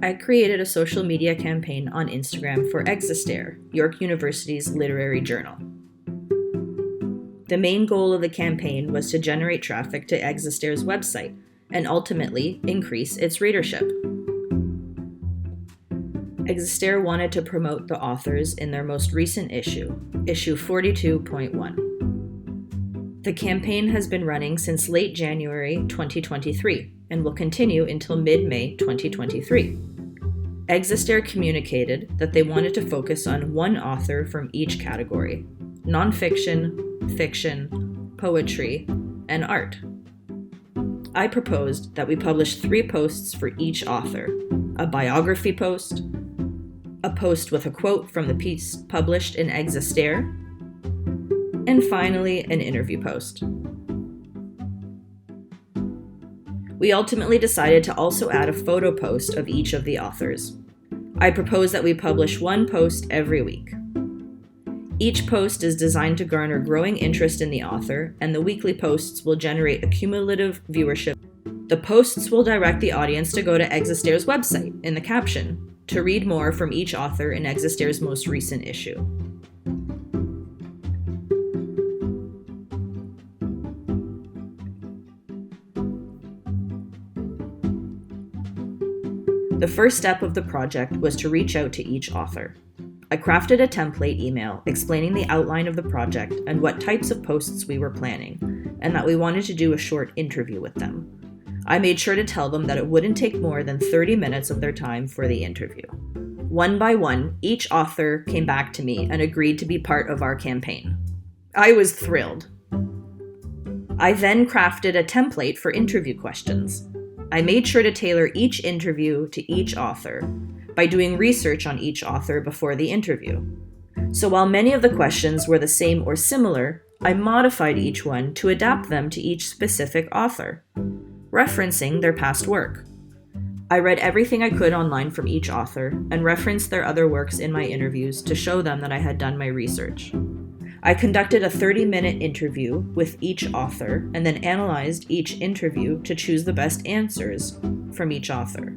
I created a social media campaign on Instagram for Existere, York University's literary journal. The main goal of the campaign was to generate traffic to Existere's website and ultimately increase its readership. Existere wanted to promote the authors in their most recent issue, issue 42.1. The campaign has been running since late January 2023 and will continue until mid-May 2023. Existere communicated that they wanted to focus on one author from each category: nonfiction, fiction, poetry, and art. I proposed that we publish 3 posts for each author: a biography post, a post with a quote from the piece published in Existere, and finally, an interview post. We ultimately decided to also add a photo post of each of the authors. I propose that we publish 1 post every week. Each post is designed to garner growing interest in the author, and the weekly posts will generate a cumulative viewership. The posts will direct the audience to go to Existere's website in the caption to read more from each author in Existere's most recent issue. The first step of the project was to reach out to each author. I crafted a template email explaining the outline of the project and what types of posts we were planning, and that we wanted to do a short interview with them. I made sure to tell them that it wouldn't take more than 30 minutes of their time for the interview. One by one, each author came back to me and agreed to be part of our campaign. I was thrilled. I then crafted a template for interview questions. I made sure to tailor each interview to each author by doing research on each author before the interview. So while many of the questions were the same or similar, I modified each one to adapt them to each specific author, referencing their past work. I read everything I could online from each author and referenced their other works in my interviews to show them that I had done my research. I conducted a 30-minute interview with each author and then analyzed each interview to choose the best answers from each author.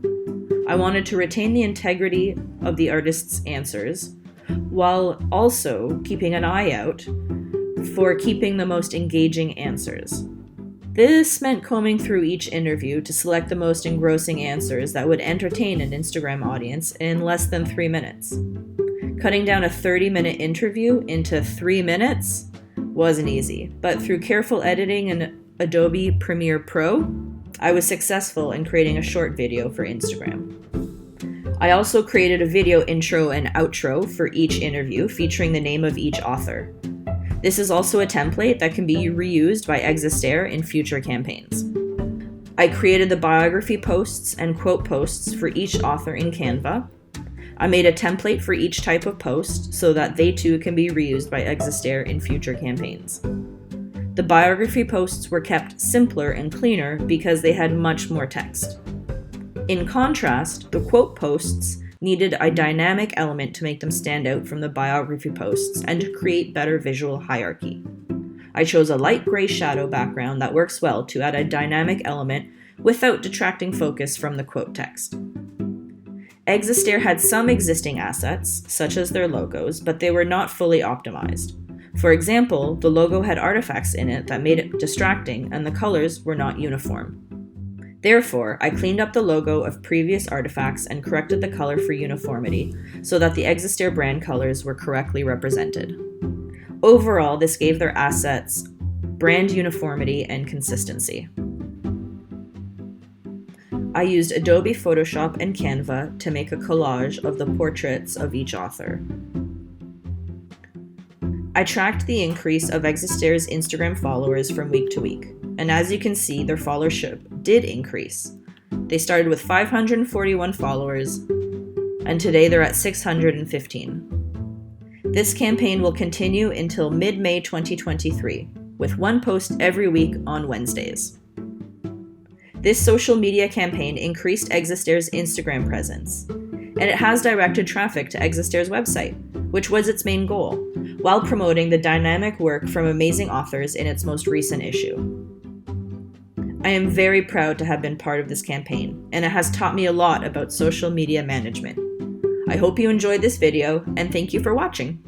I wanted to retain the integrity of the artist's answers while also keeping an eye out for keeping the most engaging answers. This meant combing through each interview to select the most engrossing answers that would entertain an Instagram audience in less than 3 minutes. Cutting down a 30-minute interview into 3 minutes wasn't easy, but through careful editing in Adobe Premiere Pro, I was successful in creating a short video for Instagram. I also created a video intro and outro for each interview featuring the name of each author. This is also a template that can be reused by Existere in future campaigns. I created the biography posts and quote posts for each author in Canva. I made a template for each type of post so that they too can be reused by Existere in future campaigns. The biography posts were kept simpler and cleaner because they had much more text. In contrast, the quote posts needed a dynamic element to make them stand out from the biography posts and to create better visual hierarchy. I chose a light gray shadow background that works well to add a dynamic element without detracting focus from the quote text. Existere had some existing assets, such as their logos, but they were not fully optimized. For example, the logo had artifacts in it that made it distracting and the colors were not uniform. Therefore, I cleaned up the logo of previous artifacts and corrected the color for uniformity so that the Existere brand colors were correctly represented. Overall, this gave their assets brand uniformity and consistency. I used Adobe Photoshop and Canva to make a collage of the portraits of each author. I tracked the increase of Existere's Instagram followers from week to week, and as you can see, their followership did increase. They started with 541 followers, and today they're at 615. This campaign will continue until mid-May 2023, with 1 post every week on Wednesdays. This social media campaign increased Existere's Instagram presence, and it has directed traffic to Existere's website, which was its main goal, while promoting the dynamic work from amazing authors in its most recent issue. I am very proud to have been part of this campaign, and it has taught me a lot about social media management. I hope you enjoyed this video, and thank you for watching.